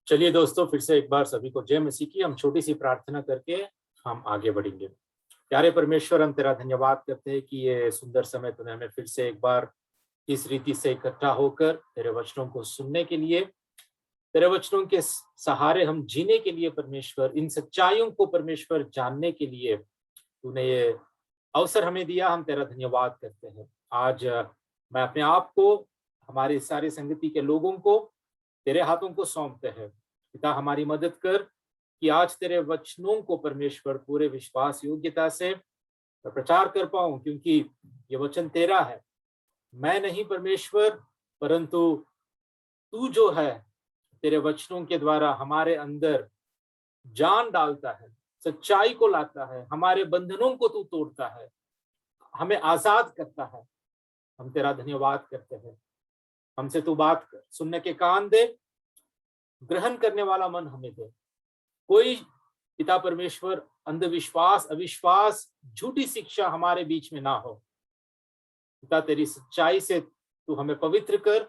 चलिए दोस्तों, फिर से एक बार सभी को जय मसीह की। हम छोटी सी प्रार्थना करके हम आगे बढ़ेंगे। प्यारे परमेश्वर, हम तेरा धन्यवाद करते हैं कि ये सुंदर समय तूने हमें फिर से एक बार इस रीति से इकट्ठा होकर तेरे वचनों को सुनने के लिए, तेरे वचनों के सहारे हम जीने के लिए, परमेश्वर इन सच्चाइयों को परमेश्वर जानने के लिए तूने ये अवसर हमें दिया। हम तेरा धन्यवाद करते हैं। आज मैं अपने आप को, हमारे सारे संगति के लोगों को तेरे हाथों को सौंपते हैं। पिता, हमारी मदद कर कि आज तेरे वचनों को परमेश्वर पूरे विश्वास योग्यता से प्रचार कर पाऊं, क्योंकि ये वचन तेरा है। मैं नहीं परमेश्वर, परंतु तू जो है तेरे वचनों के द्वारा हमारे अंदर जान डालता है, सच्चाई को लाता है, हमारे बंधनों को तू तोड़ता है, हमें आजाद करता है। हम तेरा धन्यवाद करते हैं। हमसे तू बात कर, सुनने के कान दे, ग्रहण करने वाला मन हमें दे। कोई पिता परमेश्वर अंधविश्वास, अविश्वास, झूठी शिक्षा हमारे बीच में ना हो। पिता, तेरी सच्चाई से तू हमें पवित्र कर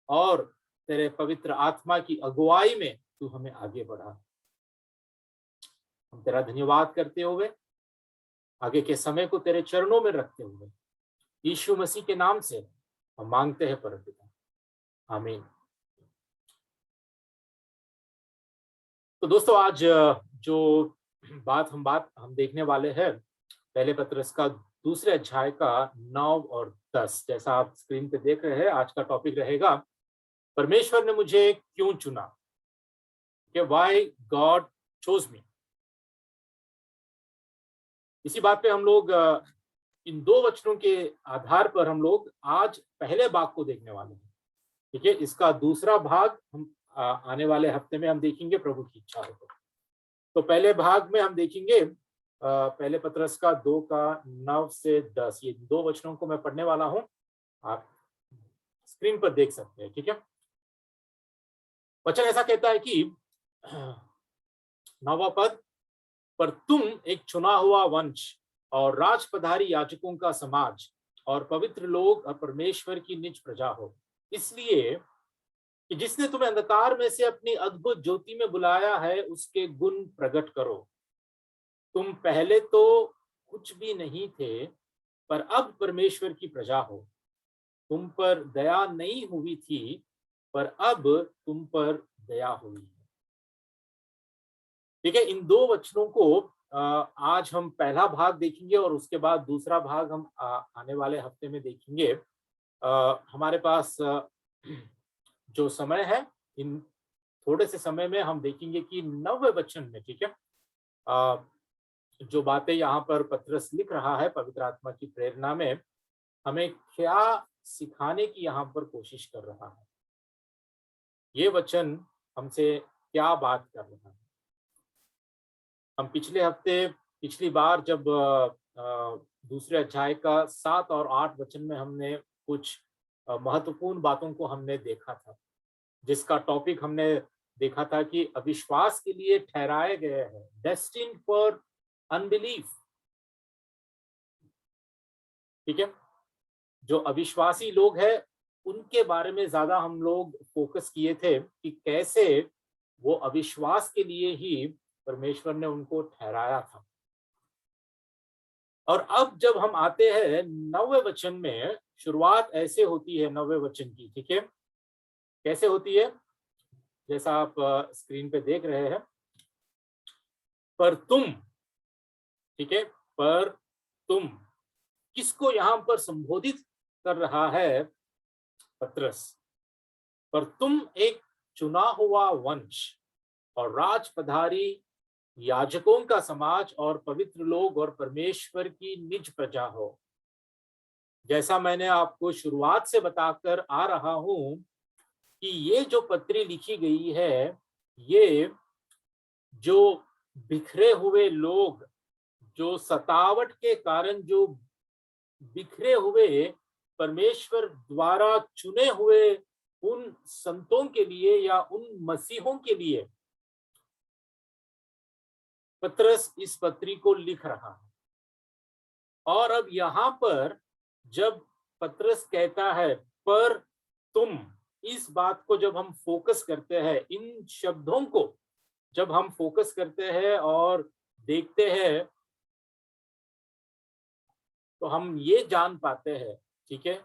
और तेरे पवित्र आत्मा की अगुवाई में तू हमें आगे बढ़ा। हम तेरा धन्यवाद करते हुए आगे के समय को तेरे चरणों में रखते हुए यीशु मसीह के नाम से हम मांगते हैं परमपिता, आमीन। तो दोस्तों, आज जो बात हम देखने वाले हैं, पहले पत्रस का दूसरे अध्याय का 9 और 10, जैसा आप स्क्रीन पे देख रहे हैं। आज का टॉपिक रहेगा, परमेश्वर ने मुझे क्यों चुना, कि व्हाई गॉड चोज मी। इसी बात पे हम लोग इन दो वचनों के आधार पर हम लोग आज पहले भाग को देखने वाले हैं। ठीक है, इसका दूसरा भाग हम आने वाले हफ्ते में हम देखेंगे, प्रभु की इच्छा हो तो पहले भाग में हम देखेंगे पहले पत्रस का 2 का 9 से 10। ये दो वचनों को मैं पढ़ने वाला हूं, आप स्क्रीन पर देख सकते हैं। ठीक है, वचन ऐसा कहता है कि 9वां पद, पर तुम एक चुना हुआ वंश और राजपधारी याजकों का समाज और पवित्र लोग और परमेश्वर की निज प्रजा हो, इसलिए कि जिसने तुम्हें अंधकार में से अपनी अद्भुत ज्योति में बुलाया है, उसके गुण प्रकट करो। तुम पहले तो कुछ भी नहीं थे, पर अब परमेश्वर की प्रजा हो। तुम पर दया नहीं हुई थी, पर अब तुम पर दया हुई है। ठीक है, इन दो वचनों को आज हम पहला भाग देखेंगे और उसके बाद दूसरा भाग हम आने वाले हफ्ते में देखेंगे। हमारे पास जो समय है, इन थोड़े से समय में हम देखेंगे कि 9वें वचन में, ठीक है, जो बातें यहाँ पर पत्रस लिख रहा है पवित्र आत्मा की प्रेरणा में, हमें क्या सिखाने की यहाँ पर कोशिश कर रहा है। ये वचन हमसे क्या बात कर रहा है। हम पिछली बार जब दूसरे अध्याय का 7 और 8 वचन में हमने कुछ महत्वपूर्ण बातों को हमने देखा था, जिसका टॉपिक हमने देखा था कि अविश्वास के लिए ठहराए गए हैं, डेस्टिन्ड फॉर अनबिलीफ। ठीक है, जो अविश्वासी लोग हैं उनके बारे में ज्यादा हम लोग फोकस किए थे कि कैसे वो अविश्वास के लिए ही परमेश्वर ने उनको ठहराया था। और अब जब हम आते हैं 9वें वचन में, शुरुआत ऐसे होती है 9वें वचन की। ठीक है, कैसे होती है, जैसा आप स्क्रीन पे देख रहे हैं, पर तुम। ठीक है, पर तुम किसको यहां पर संबोधित कर रहा है पत्रस? पर तुम एक चुना हुआ वंश और राजपधारी याजकों का समाज और पवित्र लोग और परमेश्वर की निज प्रजा हो। जैसा मैंने आपको शुरुआत से बताकर आ रहा हूं कि ये जो पत्री लिखी गई है, ये जो बिखरे हुए लोग, जो सतावट के कारण जो बिखरे हुए परमेश्वर द्वारा चुने हुए उन संतों के लिए या उन मसीहों के लिए पत्रस इस पत्री को लिख रहा है। और अब यहां पर जब पत्रस कहता है पर तुम, इस बात को जब हम फोकस करते हैं, इन शब्दों को जब हम फोकस करते हैं और देखते हैं, तो हम ये जान पाते हैं, ठीक है,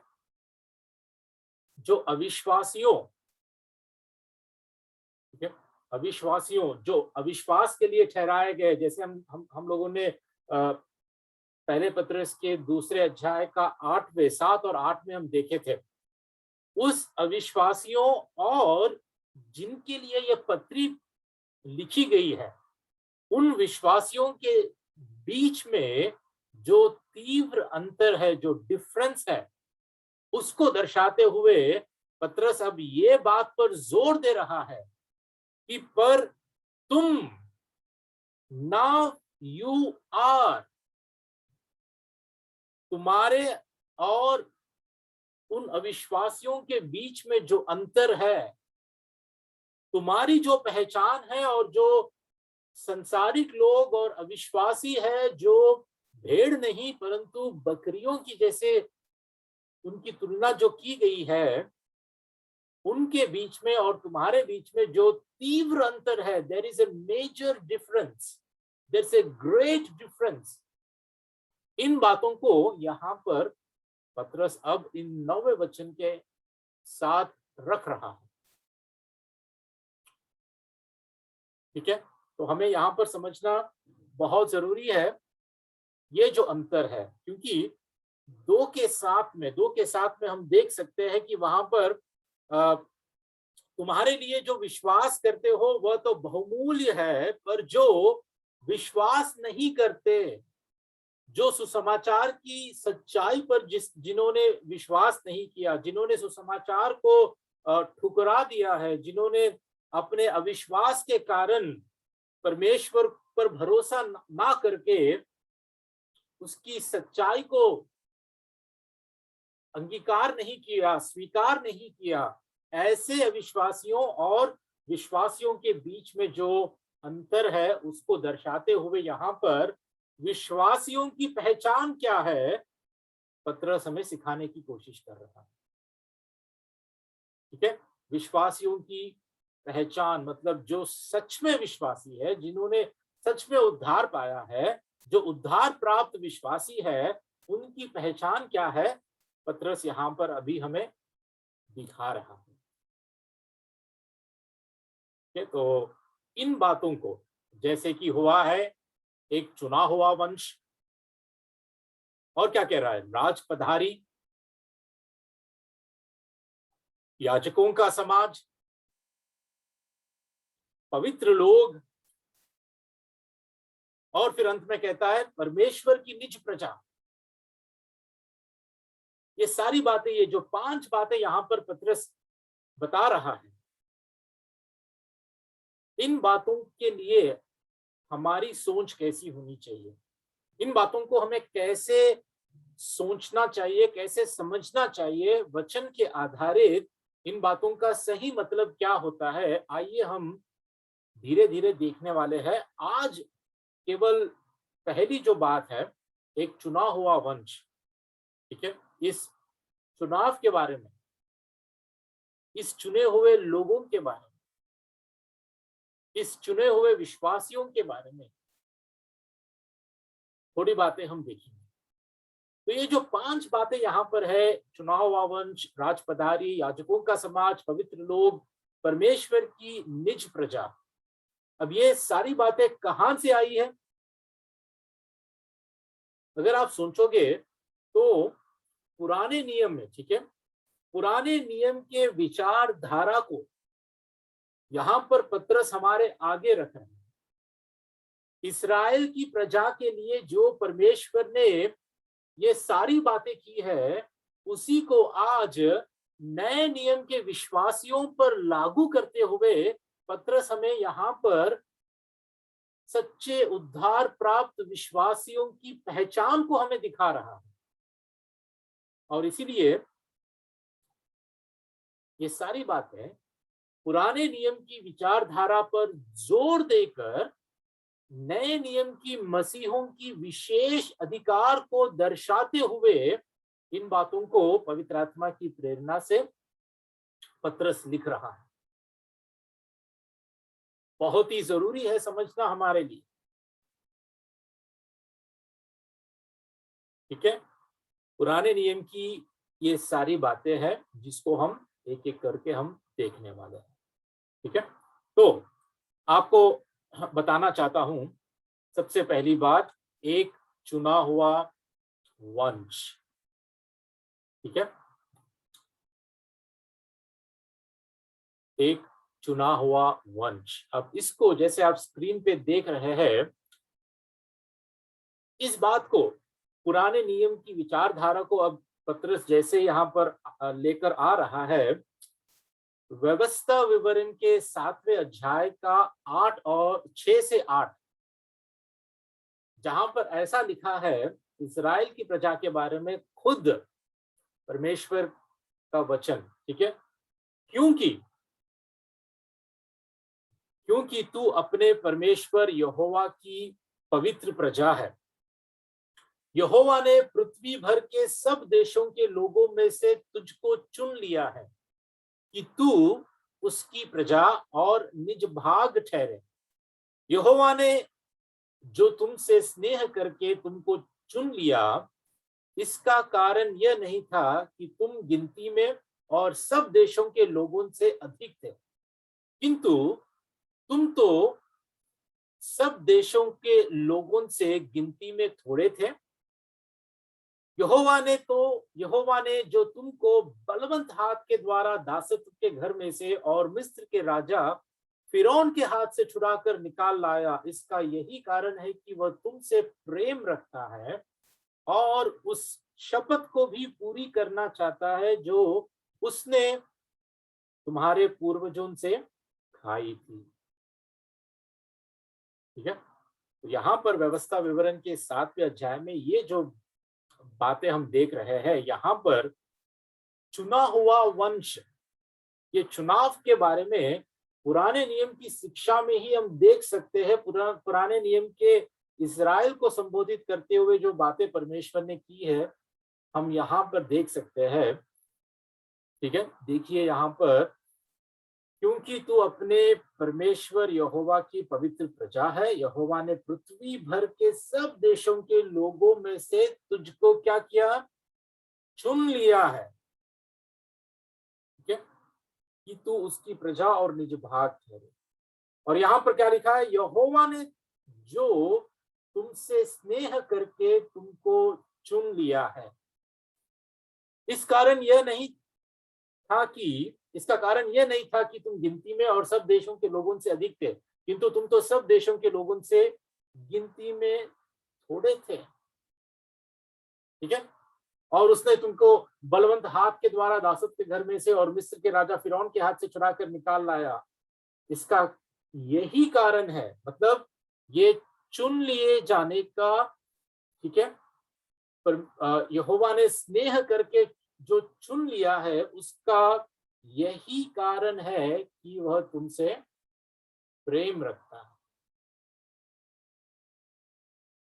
जो अविश्वासियों, ठीक है, अविश्वासियों जो अविश्वास के लिए ठहराए गए, जैसे हम लोगों ने पहले पत्रस के दूसरे अध्याय का 8वें 7 और 8 में हम देखे थे, उस अविश्वासियों और जिनके लिए यह पत्री लिखी गई है, उन विश्वासियों के बीच में जो तीव्र अंतर है, जो डिफरेंस है, उसको दर्शाते हुए पत्रस अब ये बात पर जोर दे रहा है कि पर तुम, नाउ यू आर, तुम्हारे और उन अविश्वासियों के बीच में जो अंतर है, तुम्हारी जो पहचान है, और जो संसारिक लोग और अविश्वासी है जो भेड़ नहीं परंतु बकरियों की जैसे उनकी तुलना जो की गई है, उनके बीच में और तुम्हारे बीच में जो तीव्र अंतर है, there is a major difference, there is a great difference. इन बातों को यहाँ पर पत्रस अब इन 9वें वचन के साथ रख रहा है, ठीक है। तो हमें यहाँ पर समझना बहुत जरूरी है ये जो अंतर है, क्योंकि दो के साथ में हम देख सकते हैं कि वहां पर तुम्हारे लिए जो विश्वास करते हो वह तो बहुमूल्य है, पर जो विश्वास नहीं करते, जो सुसमाचार की सच्चाई पर जिन्होंने विश्वास नहीं किया, जिन्होंने सुसमाचार को ठुकरा दिया है, जिन्होंने अपने अविश्वास के कारण परमेश्वर पर भरोसा ना करके उसकी सच्चाई को अंगीकार नहीं किया, स्वीकार नहीं किया, ऐसे अविश्वासियों और विश्वासियों के बीच में जो अंतर है उसको दर्शाते हुए यहाँ पर विश्वासियों की पहचान क्या है, पत्रस हमें सिखाने की कोशिश कर रहा है, ठीक है। विश्वासियों की पहचान मतलब जो सच में विश्वासी है, जिन्होंने सच में उद्धार पाया है, जो उद्धार प्राप्त विश्वासी है, उनकी पहचान क्या है, पत्रस यहां पर अभी हमें दिखा रहा है, ठीक है। तो इन बातों को, जैसे कि हुआ है एक चुना हुआ वंश, और क्या कह रहा है, राजपधारी, याजकों का समाज, पवित्र लोग, और फिर अंत में कहता है परमेश्वर की निज प्रजा। ये सारी बातें, ये जो 5 बातें यहां पर पत्रस बता रहा है, इन बातों के लिए हमारी सोच कैसी होनी चाहिए, इन बातों को हमें कैसे सोचना चाहिए, कैसे समझना चाहिए, वचन के आधारित इन बातों का सही मतलब क्या होता है, आइए हम धीरे धीरे देखने वाले हैं। आज केवल पहली जो बात है, एक चुना हुआ वंश, ठीक है, इस चुनाव के बारे में, इस चुने हुए लोगों के बारे में, इस चुने हुए विश्वासियों के बारे में थोड़ी बातें हम देखेंगे। तो ये जो 5 बातें यहाँ पर है, चुनाव हुआ वंश, राजपधारी, याजकों का समाज, पवित्र लोग, परमेश्वर की निज प्रजा, अब ये सारी बातें कहां से आई है? अगर आप सोचोगे तो पुराने नियम में, ठीक है, पुराने नियम के विचारधारा को यहां पर पत्रस हमारे आगे रख रहे हैं। इस्राएल की प्रजा के लिए जो परमेश्वर ने ये सारी बातें की है, उसी को आज नए नियम के विश्वासियों पर लागू करते हुए पत्रस हमें यहाँ पर सच्चे उद्धार प्राप्त विश्वासियों की पहचान को हमें दिखा रहा है। और इसीलिए ये सारी बातें पुराने नियम की विचारधारा पर जोर देकर नए नियम की मसीहों की विशेष अधिकार को दर्शाते हुए इन बातों को पवित्र आत्मा की प्रेरणा से पत्रस लिख रहा है, बहुत ही जरूरी है समझना हमारे लिए। ठीक है, पुराने नियम की ये सारी बातें हैं जिसको हम एक एक करके हम देखने वाले हैं। ठीक है, तो आपको बताना चाहता हूं, सबसे पहली बात, एक चुना हुआ वंश। ठीक है, एक चुना हुआ वंश। अब इसको जैसे आप स्क्रीन पे देख रहे हैं, इस बात को, पुराने नियम की विचारधारा को अब पत्रस जैसे यहाँ पर लेकर आ रहा है, व्यवस्था विवरण के 7वें अध्याय का 8 और 6 से 8, जहां पर ऐसा लिखा है इस्राएल की प्रजा के बारे में, खुद परमेश्वर का वचन। ठीक है, क्योंकि क्योंकि तू अपने परमेश्वर यहोवा की पवित्र प्रजा है। यहोवा ने पृथ्वी भर के सब देशों के लोगों में से तुझको चुन लिया है कि तू उसकी प्रजा और निज भाग ठहरे। यहोवा ने जो तुमसे स्नेह करके तुमको चुन लिया, इसका कारण यह नहीं था कि तुम गिनती में और सब देशों के लोगों से अधिक थे, किंतु तुम तो सब देशों के लोगों से गिनती में थोड़े थे। यहोवा ने जो तुमको बलवंत हाथ के द्वारा दासत्व के घर में से और मिस्र के राजा फिरौन के हाथ से छुड़ाकर निकाल लाया, इसका यही कारण है कि वह तुमसे प्रेम रखता है और उस शपथ को भी पूरी करना चाहता है जो उसने तुम्हारे पूर्वजों से खाई थी। ठीक है, तो यहाँ पर व्यवस्था विवरण के 7वें अध्याय में ये जो बातें हम देख रहे हैं, यहाँ पर चुना हुआ वंश, ये चुनाव के बारे में पुराने नियम की शिक्षा में ही हम देख सकते हैं। पुराने नियम के इस्राएल को संबोधित करते हुए जो बातें परमेश्वर ने की है, हम यहाँ पर देख सकते हैं। ठीक है, देखिए यहाँ पर, क्योंकि तू अपने परमेश्वर यहोवा की पवित्र प्रजा है, यहोवा ने पृथ्वी भर के सब देशों के लोगों में से तुझको क्या किया? चुन लिया है। ठीक है, कि तू उसकी प्रजा और निज भाग ठहरे। और यहां पर क्या लिखा है? यहोवा ने जो तुमसे स्नेह करके तुमको चुन लिया है। इसका कारण यह नहीं था कि तुम गिनती में और सब देशों के लोगों से अधिक थे, किंतु तुम तो सब देशों के लोगों से गिनती में थोड़े थे। ठीक है, और उसने तुमको बलवंत हाथ के द्वारा दासत्व के घर में से और मिस्र के राजा फिरौन के हाथ से छुड़ा कर निकाल लाया। इसका यही कारण है, मतलब ये चुन लिए जाने का। ठीक है, पर यहोवा ने स्नेह करके जो चुन लिया है, उसका यही कारण है कि वह तुमसे प्रेम रखता है।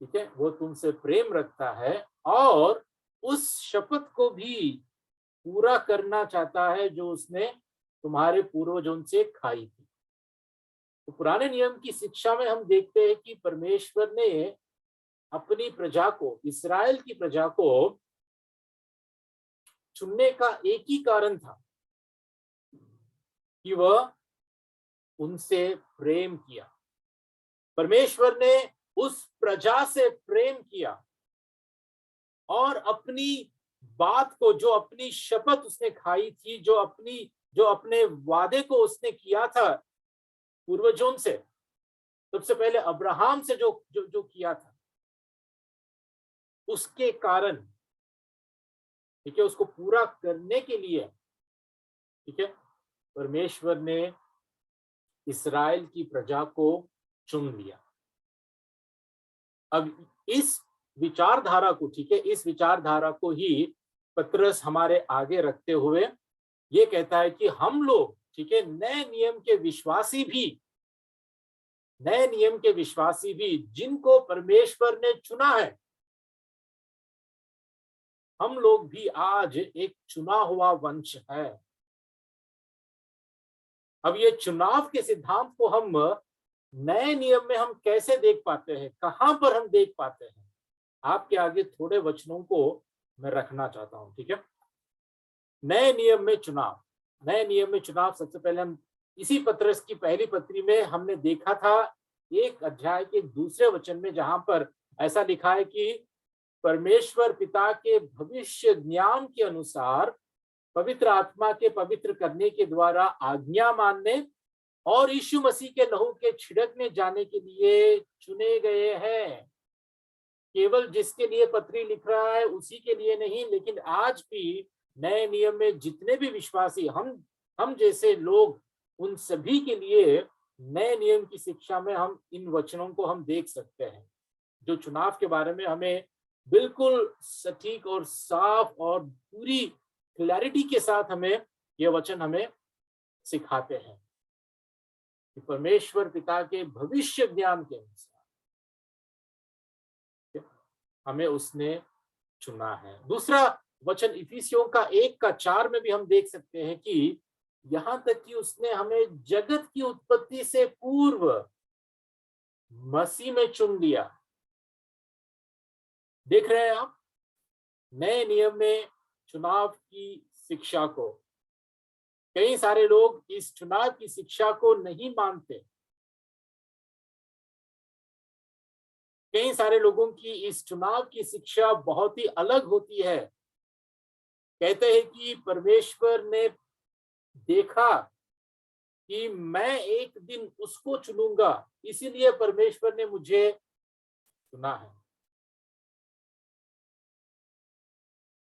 ठीक है, वो तुमसे प्रेम रखता है और उस शपथ को भी पूरा करना चाहता है जो उसने तुम्हारे पूर्वजों से खाई थी। तो पुराने नियम की शिक्षा में हम देखते हैं कि परमेश्वर ने अपनी प्रजा को, इस्राएल की प्रजा को चुनने का एक ही कारण था कि वह उनसे प्रेम किया। परमेश्वर ने उस प्रजा से प्रेम किया और अपनी बात को, जो अपनी शपथ उसने खाई थी, जो अपने वादे को उसने किया था पूर्वजों से, सबसे पहले अब्राहम से जो जो जो किया था, उसके कारण, ठीक है, उसको पूरा करने के लिए, ठीक है, परमेश्वर ने इस्राएल की प्रजा को चुन लिया। अब इस विचारधारा को, ठीक है, इस विचारधारा को ही पत्रस हमारे आगे रखते हुए ये कहता है कि हम लोग, ठीक है, नए नियम के विश्वासी भी जिनको परमेश्वर ने चुना है, हम लोग भी आज एक चुना हुआ वंश है। अब ये चुनाव के सिद्धांत को हम नए नियम में हम कैसे देख पाते हैं, कहां पर हम देख पाते हैं, आपके आगे थोड़े वचनों को मैं रखना चाहता हूं, ठीक है। नए नियम में चुनाव, नए नियम में चुनाव, सबसे पहले हम इसी पत्रस की पहली पत्री में हमने देखा था, एक अध्याय के दूसरे वचन में, जहां पर ऐसा लिखा है कि परमेश्वर पिता के भविष्य ज्ञान के अनुसार पवित्र आत्मा के पवित्र करने के द्वारा आज्ञा मानने और यीशु मसीह के लहू के छिड़कने जाने के लिए चुने गए हैं। केवल जिसके लिए पत्री लिख रहा है उसी के लिए नहीं, लेकिन आज भी नए नियम में जितने भी विश्वासी हम जैसे लोग, उन सभी के लिए नए नियम की शिक्षा में हम इन वचनों को हम देख सकते हैं, जो चुनाव के बारे में हमें बिल्कुल सटीक और साफ और पूरी क्लैरिटी के साथ हमें ये वचन हमें सिखाते हैं कि परमेश्वर पिता के भविष्य ज्ञान के अनुसार हमें उसने चुना है। दूसरा वचन इफिसियों का 1:4 में भी हम देख सकते हैं कि यहां तक कि उसने हमें जगत की उत्पत्ति से पूर्व मसीह में चुन लिया। देख रहे हैं आप नए नियम में चुनाव की शिक्षा को, कई सारे लोग इस चुनाव की शिक्षा को नहीं मानते। कई सारे लोगों की इस चुनाव की शिक्षा बहुत ही अलग होती है। कहते हैं कि परमेश्वर ने देखा कि मैं एक दिन उसको चुनूंगा, इसीलिए परमेश्वर ने मुझे चुना है।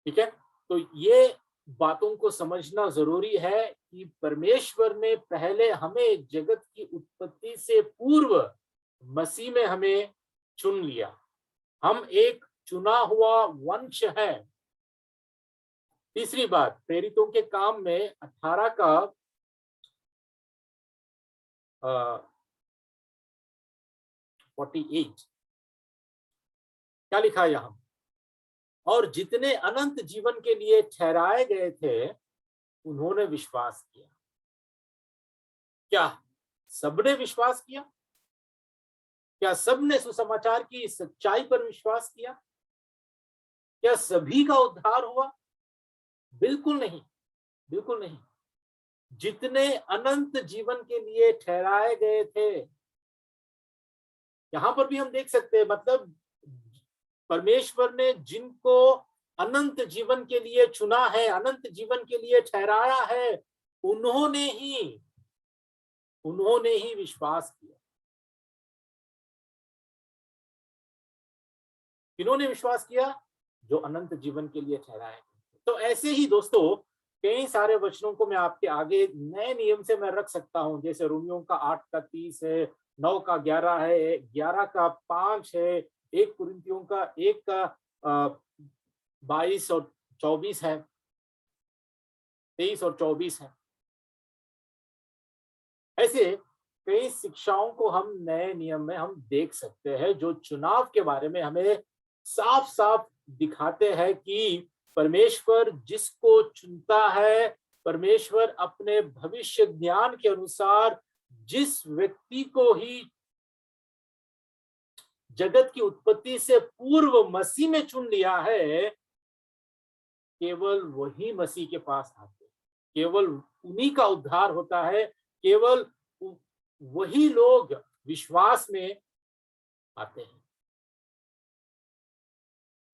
ठीक है, तो ये बातों को समझना जरूरी है कि परमेश्वर ने पहले हमें जगत की उत्पत्ति से पूर्व मसीह में हमें चुन लिया। हम एक चुना हुआ वंश है। तीसरी बात, प्रेरितों के काम में 18 का 48 क्या लिखा है यहां, और जितने अनंत जीवन के लिए ठहराए गए थे उन्होंने विश्वास किया। क्या सबने विश्वास किया? क्या सबने सुसमाचार की सच्चाई पर विश्वास किया? क्या सभी का उद्धार हुआ? बिल्कुल नहीं, बिल्कुल नहीं। जितने अनंत जीवन के लिए ठहराए गए थे, यहां पर भी हम देख सकते हैं, मतलब परमेश्वर ने जिनको अनंत जीवन के लिए चुना है, अनंत जीवन के लिए ठहराया है, उन्होंने ही विश्वास किया। किन्होंने विश्वास किया? जो अनंत जीवन के लिए ठहराए। तो ऐसे ही दोस्तों कई सारे वचनों को मैं आपके आगे नए नियम से मैं रख सकता हूं, जैसे रोमियों का 8:30 है, 9 का 11 है, 11 का 5 है, 1 कुरिन्थियों का 1 का 22 और 24 है, 23 और 24 है। ऐसे कई शिक्षाओं को हम नए नियम में हम देख सकते हैं, जो चुनाव के बारे में हमें साफ साफ दिखाते हैं कि परमेश्वर जिसको चुनता है, परमेश्वर अपने भविष्य ज्ञान के अनुसार जिस व्यक्ति को ही जगत की उत्पत्ति से पूर्व मसीह में चुन लिया है, केवल वही मसीह के पास आते, केवल उन्हीं का उद्धार होता है, केवल वही लोग विश्वास में आते हैं।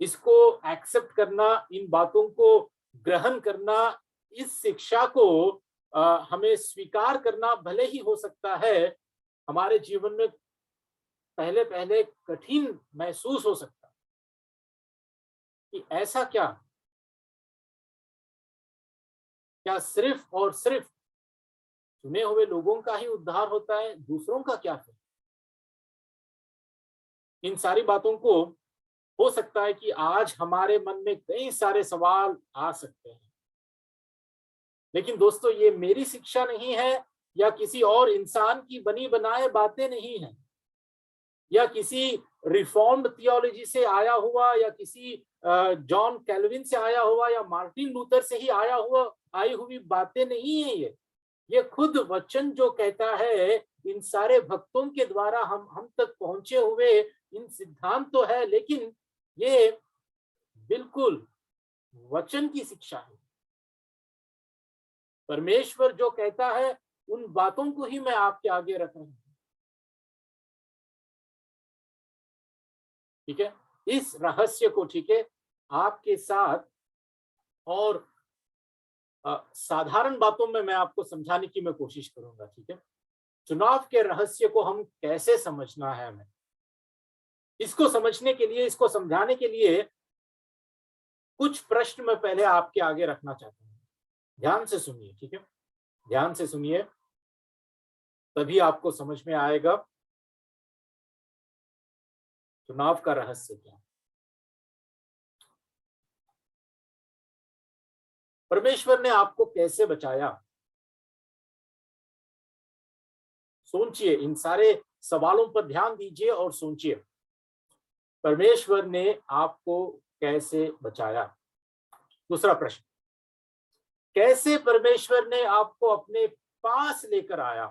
इसको एक्सेप्ट करना, इन बातों को ग्रहण करना, इस शिक्षा को हमें स्वीकार करना भले ही हो सकता है हमारे जीवन में पहले पहले कठिन महसूस हो सकता कि ऐसा क्या सिर्फ और सिर्फ चुने हुए लोगों का ही उद्धार होता है, दूसरों का क्या है? इन सारी बातों को हो सकता है कि आज हमारे मन में कई सारे सवाल आ सकते हैं, लेकिन दोस्तों ये मेरी शिक्षा नहीं है, या किसी और इंसान की बनी बनाए बातें नहीं है, या किसी रिफॉर्म्ड थियोलॉजी से आया हुआ, या किसी जॉन कैल्विन से आया हुआ, या मार्टिन लूथर से ही आई हुई बातें नहीं है। ये खुद वचन जो कहता है, इन सारे भक्तों के द्वारा हम तक पहुंचे हुए इन सिद्धांत तो है, लेकिन ये बिल्कुल वचन की शिक्षा है। परमेश्वर जो कहता है उन बातों को ही मैं आपके आगे रख रहा हूं। ठीक है, इस रहस्य को, ठीक है, आपके साथ और साधारण बातों में मैं आपको समझाने की मैं कोशिश करूंगा। ठीक है, चुनाव के रहस्य को हम कैसे समझना है, हमें इसको समझने के लिए, इसको समझाने के लिए कुछ प्रश्न मैं पहले आपके आगे रखना चाहता हूं। ध्यान से सुनिए, ठीक है, ध्यान से सुनिए, तभी आपको समझ में आएगा चुनाव का रहस्य क्या है। परमेश्वर ने आपको कैसे बचाया? सोचिए, इन सारे सवालों पर ध्यान दीजिए और सोचिए, परमेश्वर ने आपको कैसे बचाया? दूसरा प्रश्न, कैसे परमेश्वर ने आपको अपने पास लेकर आया?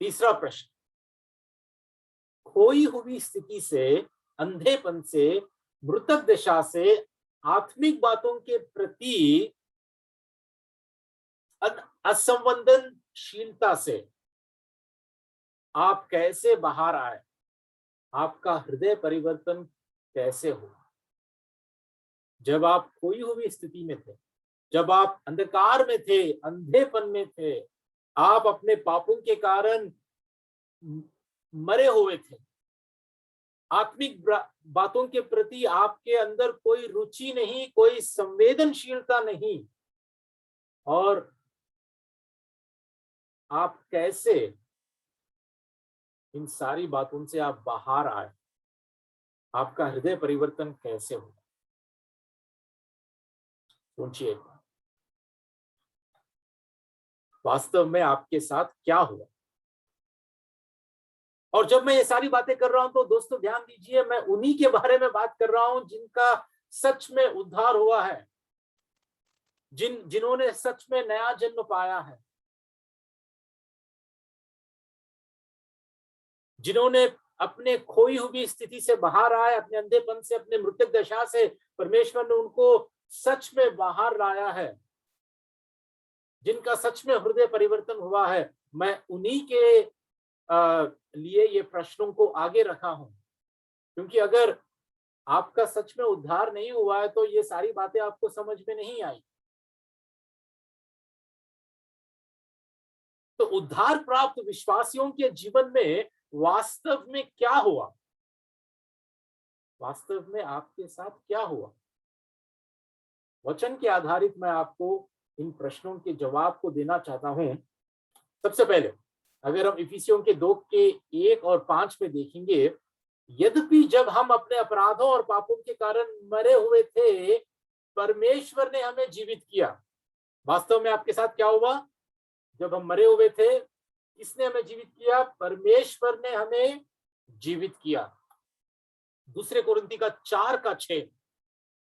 तीसरा प्रश्न, खोई हुई स्थिति से, अंधेपन से, मृतक दशा से, आत्मिक बातों के प्रति असंवेदनशीलता से आप कैसे बाहर आए? आपका हृदय परिवर्तन कैसे हुआ? जब आप खोई हुई स्थिति में थे, जब आप अंधकार में थे, अंधेपन में थे, आप अपने पापों के कारण मरे हुए थे, आत्मिक बातों के प्रति आपके अंदर कोई रुचि नहीं, कोई संवेदनशीलता नहीं, और आप कैसे इन सारी बातों से आप बाहर आए? आपका हृदय परिवर्तन कैसे हुआ? सोचिए, वास्तव में आपके साथ क्या हुआ? और जब मैं ये सारी बातें कर रहा हूं तो दोस्तों ध्यान दीजिए, मैं उन्हीं के बारे में बात कर रहा हूं जिनका सच में उद्धार हुआ है, जिन्होंने सच में नया जन्म पाया है, जिन्होंने अपने खोई हुई स्थिति से बाहर आए, अपने अंधेपन से, अपने मृतक दशा से परमेश्वर ने उनको सच में बाहर लाया है, जिनका सच में हृदय परिवर्तन हुआ है। मैं उन्हीं के लिए ये प्रश्नों को आगे रखा हूं, क्योंकि अगर आपका सच में उद्धार नहीं हुआ है तो ये सारी बातें आपको समझ में नहीं आई। तो उद्धार प्राप्त विश्वासियों के जीवन में वास्तव में क्या हुआ? वास्तव में आपके साथ क्या हुआ? वचन के आधारित मैं आपको इन प्रश्नों के जवाब को देना चाहता हूं। सबसे पहले अगर हम इफिसियों के 2 के 1 और 5 में देखेंगे, यद्यपि जब हम अपने अपराधों और पापों के कारण मरे हुए थे, परमेश्वर ने हमें जीवित किया। वास्तव में आपके साथ क्या हुआ? जब हम मरे हुए थे, किसने हमें जीवित किया? परमेश्वर ने हमें जीवित किया। दूसरे कोरिन्थी का 4 का 6,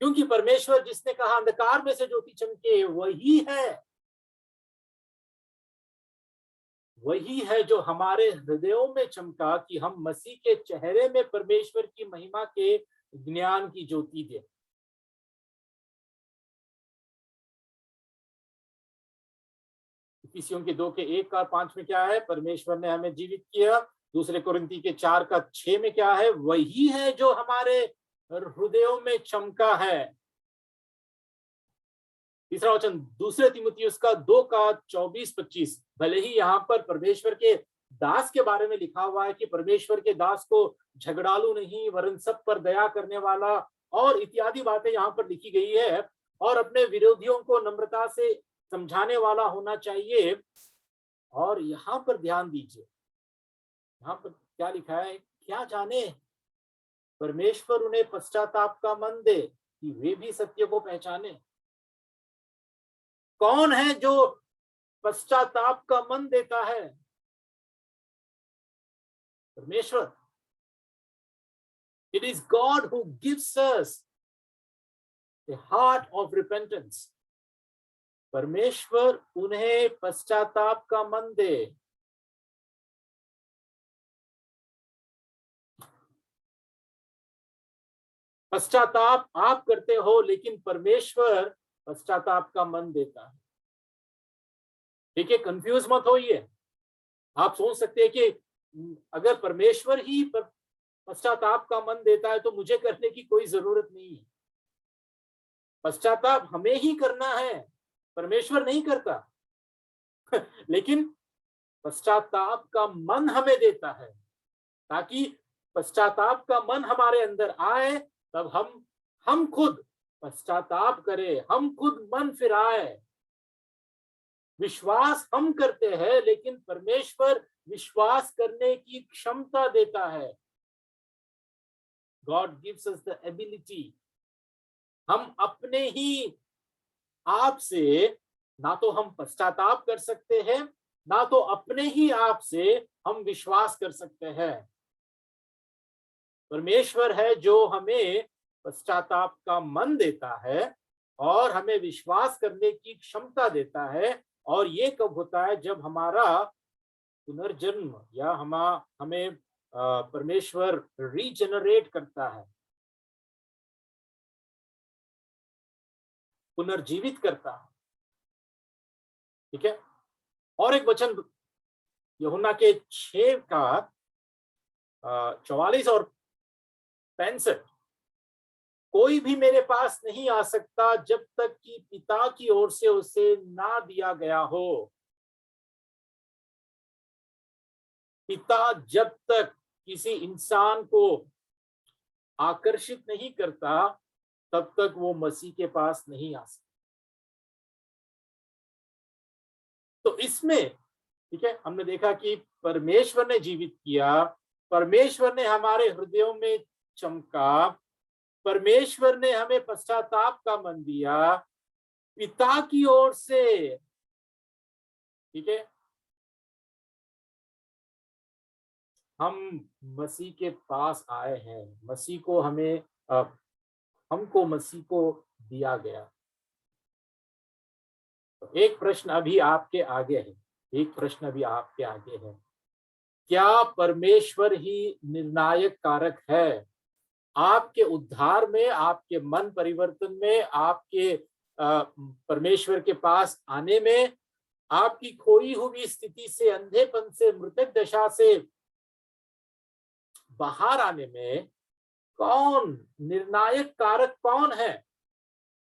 क्योंकि परमेश्वर जिसने कहा अंधकार में से ज्योति चमके, वही है जो हमारे हृदयों में चमका कि हम मसीह के चेहरे में परमेश्वर की महिमा के ज्ञान की ज्योति दे। इफिसियों के 2 के 1 का 5 में क्या है? परमेश्वर ने हमें जीवित किया। दूसरे कोरिन्थी के 4 का 6 में क्या है? वही है जो हमारे हृदयों में चमका है। तीसरा वचन दूसरे तीमुथियुस का 2 का 24-25, भले ही यहाँ पर परमेश्वर के दास के बारे में लिखा हुआ है कि परमेश्वर के दास को झगड़ालू नहीं, वरन सब पर दया करने वाला और इत्यादि बातें यहाँ पर लिखी गई है, और अपने विरोधियों को नम्रता से समझाने वाला होना चाहिए। और यहाँ पर ध्यान दीजिए, यहाँ पर क्या लिखा है? क्या जाने परमेश्वर उन्हें पश्चाताप का मन दे कि वे भी सत्य को पहचाने। कौन है जो पश्चाताप का मन देता है? परमेश्वर। It is God who gives us a heart of repentance. परमेश्वर उन्हें पश्चाताप का मन दे। पश्चाताप आप करते हो, लेकिन परमेश्वर पश्चाताप का मन देता है। ठीक है, कंफ्यूज मत होइए। आप सोच सकते हैं कि अगर परमेश्वर ही पश्चाताप का मन देता है तो मुझे करने की कोई जरूरत नहीं है। पश्चाताप हमें ही करना है, परमेश्वर नहीं करता। लेकिन पश्चाताप का मन हमें देता है, ताकि पश्चाताप का मन हमारे अंदर आए, तब हम खुद पश्चाताप करें, हम खुद मन फिराए। विश्वास हम करते हैं, लेकिन परमेश्वर विश्वास करने की क्षमता देता है। God gives us the ability। हम अपने ही आप से ना तो हम पश्चाताप कर सकते हैं, ना तो अपने ही आप से हम विश्वास कर सकते हैं। परमेश्वर है जो हमें पश्चाताप का मन देता है और हमें विश्वास करने की क्षमता देता है। और ये कब होता है? जब हमारा पुनर्जन्म या हमें परमेश्वर रीजनरेट करता है, पुनर्जीवित करता है। ठीक है, और एक वचन यूहन्ना के 6 का 44 और 65, कोई भी मेरे पास नहीं आ सकता जब तक कि पिता की ओर से उसे ना दिया गया हो। पिता जब तक किसी इंसान को आकर्षित नहीं करता, तब तक वो मसीह के पास नहीं आ सकता। तो इसमें ठीक है, हमने देखा कि परमेश्वर ने जीवित किया, परमेश्वर ने हमारे हृदयों में चमका, परमेश्वर ने हमें पश्चाताप का मन दिया पिता की ओर से। ठीक है, हम मसीह के पास आए हैं, मसीह को हमको मसीह को दिया गया। तो एक प्रश्न अभी आपके आगे है, क्या परमेश्वर ही निर्णायक कारक है आपके उद्धार में, आपके मन परिवर्तन में, आपके परमेश्वर के पास आने में, आपकी खोई हुई स्थिति से, अंधेपन से, मृतक दशा से बाहर आने में कौन निर्णायक कारक कौन है?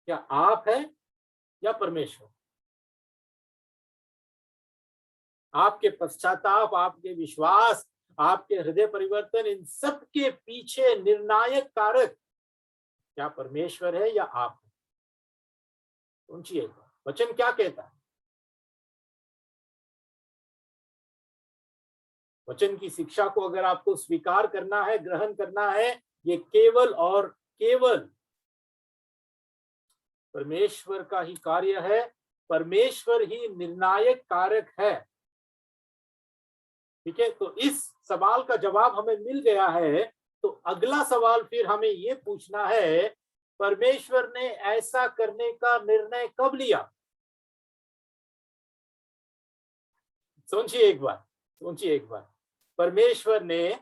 क्या आप है या परमेश्वर? आपके पश्चाताप, आपके विश्वास, आपके हृदय परिवर्तन, इन सब के पीछे निर्णायक कारक क्या परमेश्वर है या आप है? सोचिए, वचन क्या कहता है? वचन की शिक्षा को अगर आपको स्वीकार करना है, ग्रहण करना है, ये केवल और केवल परमेश्वर का ही कार्य है, परमेश्वर ही निर्णायक कारक है। ठीक है, तो इस सवाल का जवाब हमें मिल गया है। तो अगला सवाल फिर हमें ये पूछना है, परमेश्वर ने ऐसा करने का निर्णय कब लिया? सोचिए एक बार, परमेश्वर ने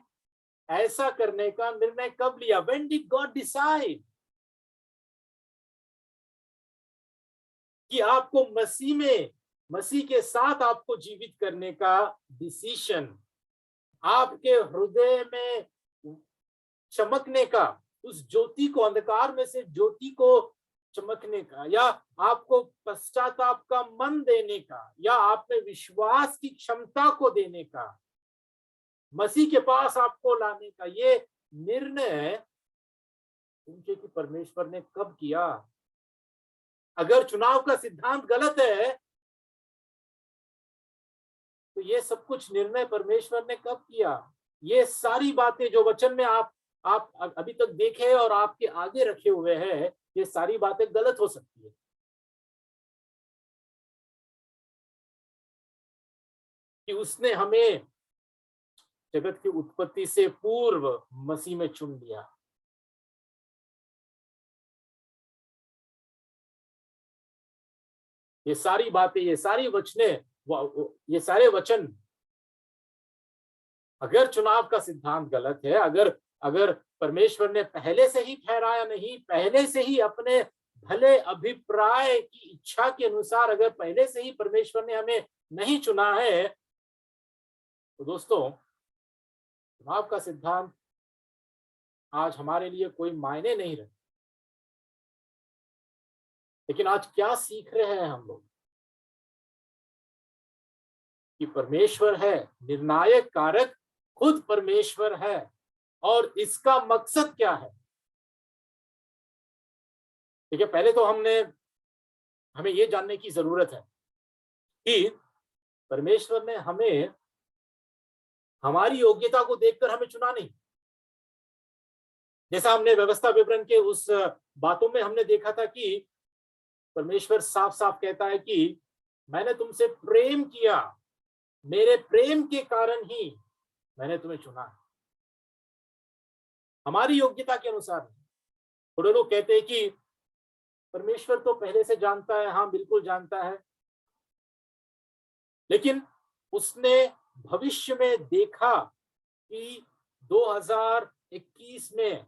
ऐसा करने का निर्णय कब लिया? When did God decide कि आपको मसीह के साथ आपको जीवित करने का डिसीजन, आपके हृदय में चमकने का, उस ज्योति को, अंधकार में से ज्योति को चमकने का, या आपको पश्चाताप का मन देने का, या आप में विश्वास की क्षमता को देने का, मसीह के पास आपको लाने का, ये निर्णय उनके कि परमेश्वर ने कब किया? अगर चुनाव का सिद्धांत गलत है तो ये सब कुछ निर्णय परमेश्वर ने कब किया? ये सारी बातें जो वचन में आप अभी तक देखे और आपके आगे रखे हुए हैं, ये सारी बातें गलत हो सकती है। कि उसने हमें जगत की उत्पत्ति से पूर्व मसीह में चुन लिया। ये सारी बातें, ये सारी ये सारे वचन, अगर चुनाव का सिद्धांत गलत है, अगर अगर परमेश्वर ने पहले से ही ठहराया नहीं, पहले से ही अपने भले अभिप्राय की इच्छा के अनुसार अगर पहले से ही परमेश्वर ने हमें नहीं चुना है, तो दोस्तों चुनाव का सिद्धांत आज हमारे लिए कोई मायने नहीं रखता। लेकिन आज क्या सीख रहे हैं हम लोग? कि परमेश्वर है, निर्णायक कारक खुद परमेश्वर है, और इसका मकसद क्या है? ठीक है, पहले तो हमें ये जानने की जरूरत है कि परमेश्वर ने हमें हमारी योग्यता को देखकर हमें चुना नहीं। जैसा हमने व्यवस्था विवरण के उस बातों में हमने देखा था कि परमेश्वर साफ साफ कहता है कि मैंने तुमसे प्रेम किया, मेरे प्रेम के कारण ही मैंने तुम्हें चुना। हमारी योग्यता के अनुसार नहीं। थोड़े लोग कहते हैं कि परमेश्वर तो पहले से जानता है। हाँ, बिल्कुल जानता है, लेकिन उसने भविष्य में देखा कि 2021 में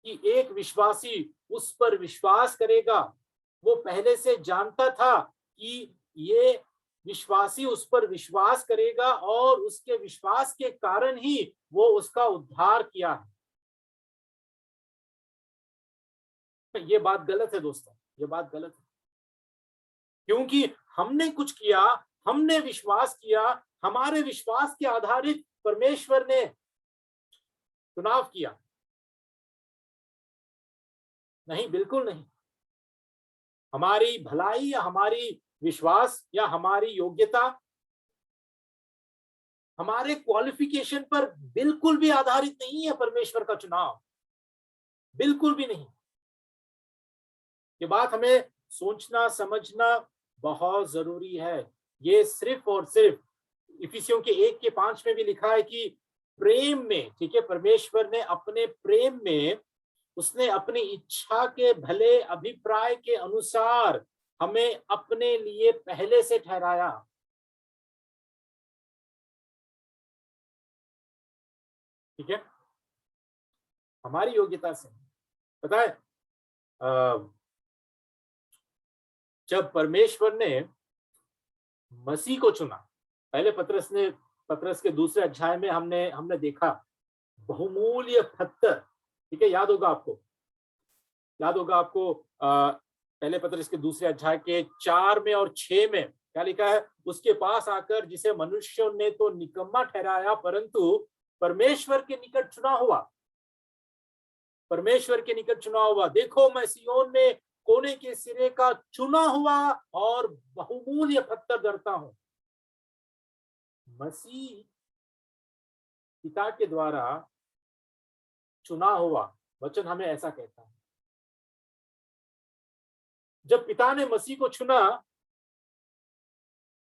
कि एक विश्वासी उस पर विश्वास करेगा। वो पहले से जानता था कि ये विश्वासी उस पर विश्वास करेगा और उसके विश्वास के कारण ही वो उसका उद्धार किया है। ये बात गलत है दोस्तों, ये बात गलत है, क्योंकि हमने कुछ किया, हमने विश्वास किया, हमारे विश्वास के आधारित परमेश्वर ने चुनाव किया नहीं, बिल्कुल नहीं। हमारी भलाई या हमारी विश्वास या हमारी योग्यता हमारे क्वालिफिकेशन पर बिल्कुल भी आधारित नहीं है परमेश्वर का चुनाव, बिल्कुल भी नहीं। ये बात हमें सोचना समझना बहुत जरूरी है। ये सिर्फ और सिर्फ इफिसियों के 1:5 में भी लिखा है कि प्रेम में, ठीक है, परमेश्वर ने अपने प्रेम में उसने अपनी इच्छा के भले अभिप्राय के अनुसार हमें अपने लिए पहले से ठहराया। ठीक है, हमारी योग्यता से। पता है, जब परमेश्वर ने मसीह को चुना, पहले पतरस के दूसरे अध्याय में हमने देखा बहुमूल्य पत्थर। ठीक है, याद होगा आपको पहले पतरस के दूसरे अध्याय के 4 में और 6 में क्या लिखा है? उसके पास आकर जिसे मनुष्यों ने तो निकम्मा ठहराया, परंतु परमेश्वर के निकट चुना हुआ। देखो, मैं सिय्योन में कोने के सिरे का चुना हुआ और बहुमूल्य पत्थर धरता हूं। मसीह पिता के द्वारा चुना हुआ, वचन हमें ऐसा कहता है। जब पिता ने मसीह को चुना,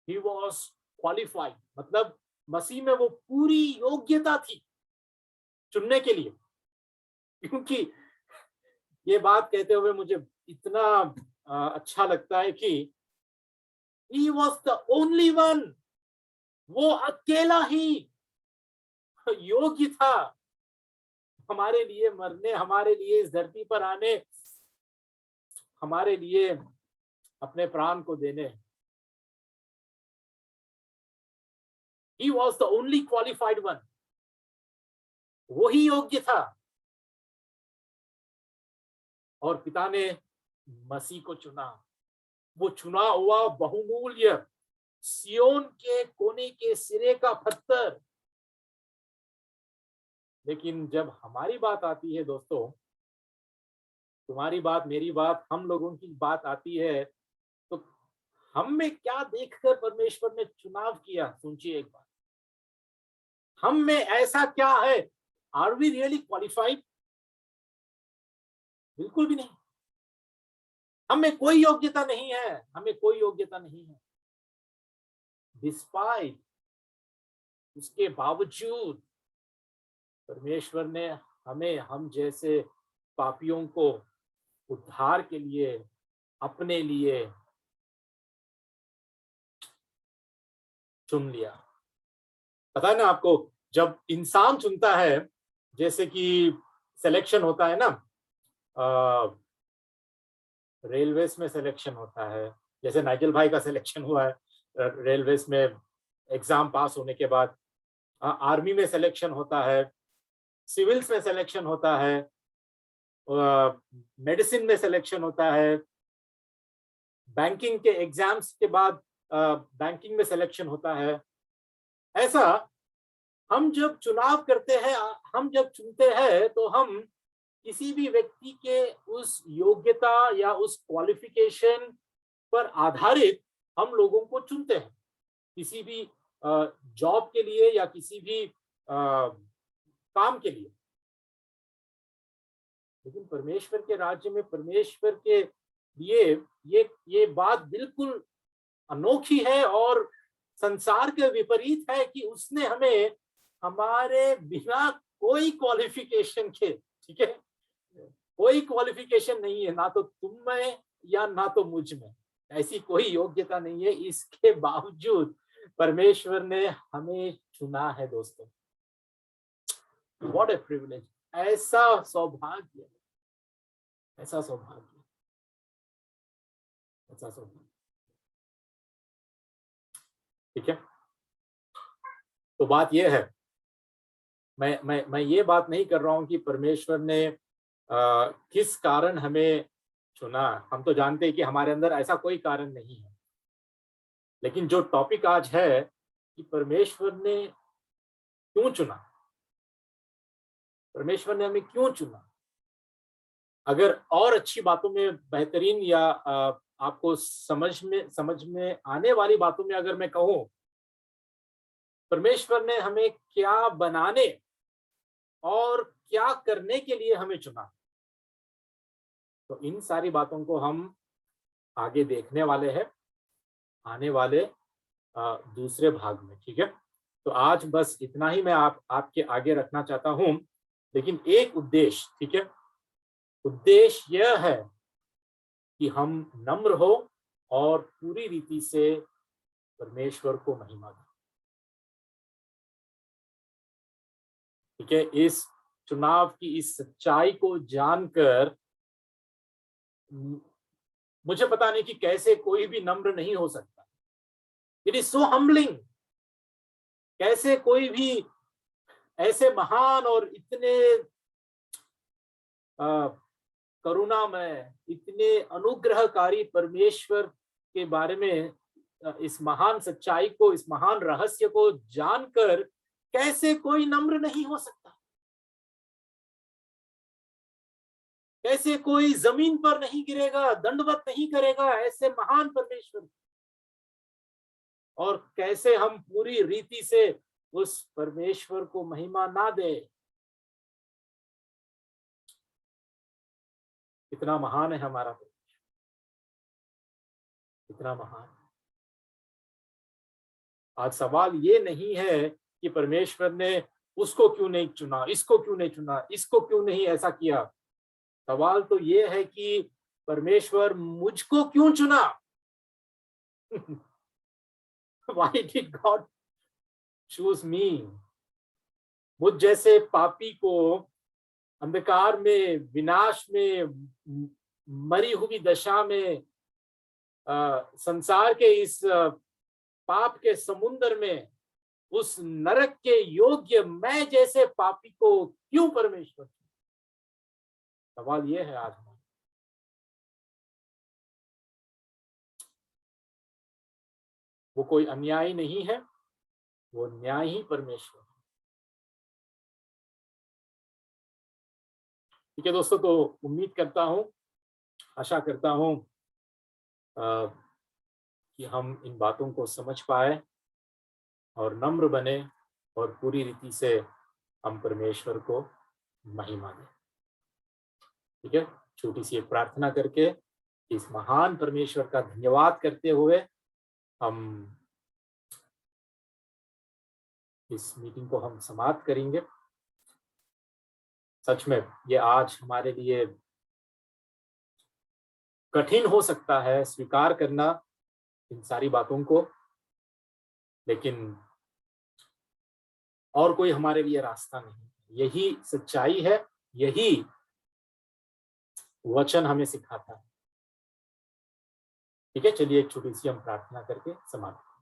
he was qualified, मतलब मसीह में वो पूरी योग्यता थी चुनने के लिए। क्योंकि ये बात कहते हुए मुझे इतना अच्छा लगता है कि he was the only one, वो अकेला ही योग्य था हमारे लिए मरने, हमारे लिए इस धरती पर आने, हमारे लिए अपने प्राण को देने। He was the only qualified one, वही योग्य था। और पिता ने मसीह को चुना, वो चुना हुआ बहुमूल्य सिय्योन के कोने के सिरे का पत्थर। लेकिन जब हमारी बात आती है दोस्तों, तुम्हारी बात, मेरी बात, हम लोगों की बात आती है, तो हम में क्या देखकर परमेश्वर ने चुनाव किया? सोचिए एक बार, हम में ऐसा क्या है? Are we really qualified? बिल्कुल भी नहीं। हमें कोई योग्यता नहीं है, डिस्पाइट, उसके बावजूद परमेश्वर ने हमें, हम जैसे पापियों को उद्धार के लिए, अपने लिए चुन लिया। पता है ना आपको, जब इंसान चुनता है, जैसे कि सिलेक्शन होता है ना, रेलवेज में सिलेक्शन होता है, जैसे नाइजल भाई का सिलेक्शन हुआ है रेलवेज में, एग्जाम पास होने के बाद। आर्मी में सिलेक्शन होता है, सिविल्स में सिलेक्शन होता है, मेडिसिन में सिलेक्शन होता है, बैंकिंग के एग्जाम्स के बाद बैंकिंग में सिलेक्शन होता है। ऐसा हम जब चुनाव करते हैं, हम जब चुनते हैं, तो हम किसी भी व्यक्ति के उस योग्यता या उस क्वालिफिकेशन पर आधारित हम लोगों को चुनते हैं, किसी भी जॉब के लिए या किसी भी काम के लिए। लेकिन परमेश्वर के राज्य में, परमेश्वर के लिए ये बात बिल्कुल अनोखी है और संसार के विपरीत है कि उसने हमें हमारे बिना कोई क्वालिफिकेशन के, ठीक है, कोई क्वालिफिकेशन नहीं है, ना तो तुम में या ना तो मुझ में, ऐसी कोई योग्यता नहीं है, इसके बावजूद परमेश्वर ने हमें चुना है दोस्तों। व्हाट ए प्रिविलेज, ऐसा सौभाग्य, ऐसा सौभाग्य, ऐसा सौभाग्य। ठीक है, तो बात यह है, मैं ये बात नहीं कर रहा हूं कि परमेश्वर ने किस कारण हमें चुना। हम तो जानते हैं कि हमारे अंदर ऐसा कोई कारण नहीं है, लेकिन जो टॉपिक आज है कि परमेश्वर ने क्यों चुना, परमेश्वर ने हमें क्यों चुना। अगर और अच्छी बातों में, बेहतरीन या आपको समझ में आने वाली बातों में अगर मैं कहूं, परमेश्वर ने हमें क्या बनाने और क्या करने के लिए हमें चुना, तो इन सारी बातों को हम आगे देखने वाले हैं आने वाले दूसरे भाग में। ठीक है, तो आज बस इतना ही मैं आपके आगे रखना चाहता हूं, लेकिन एक उद्देश्य, ठीक है, उद्देश्य यह है कि हम नम्र हो और पूरी रीति से परमेश्वर को महिमा दें। ठीक है, इस चुनाव की इस सच्चाई को जानकर मुझे पता नहीं कि कैसे कोई भी नम्र नहीं हो सकता। इट इज सो हम्बलिंग, कैसे कोई भी ऐसे महान और इतने करुणामय, इतने अनुग्रहकारी परमेश्वर के बारे में, इस महान सच्चाई को, इस महान रहस्य को जानकर कैसे कोई नम्र नहीं हो सकता, कैसे कोई जमीन पर नहीं गिरेगा, दंडवत नहीं करेगा ऐसे महान परमेश्वर, और कैसे हम पूरी रीति से उस परमेश्वर को महिमा ना दे। कितना महान है हमारा परमेश्वर, कितना महान। आज सवाल ये नहीं है कि परमेश्वर ने उसको क्यों नहीं चुना, इसको क्यों नहीं चुना, इसको क्यों नहीं ऐसा किया। सवाल तो ये है कि परमेश्वर मुझको क्यों चुना। Why did God choose me? मुझ जैसे पापी को अंधकार में, विनाश में, मरी हुई दशा में, संसार के इस पाप के समुद्र में, उस नरक के योग्य मैं जैसे पापी को क्यों परमेश्वर। सवाल ये है आज हमारा। वो कोई अन्यायी नहीं है, वो न्याय ही परमेश्वर है। ठीक है दोस्तों, तो उम्मीद करता हूं, आशा करता हूं कि हम इन बातों को समझ पाए और नम्र बने और पूरी रीति से हम परमेश्वर को महिमा दें। ठीक है, छोटी सी एक प्रार्थना करके इस महान परमेश्वर का धन्यवाद करते हुए हम इस मीटिंग को हम समाप्त करेंगे। सच में ये आज हमारे लिए कठिन हो सकता है स्वीकार करना इन सारी बातों को, लेकिन और कोई हमारे लिए रास्ता नहीं, यही सच्चाई है, यही वचन हमें सिखाता है। ठीक है, चलिए एक छोटी सी हम प्रार्थना करके समाप्त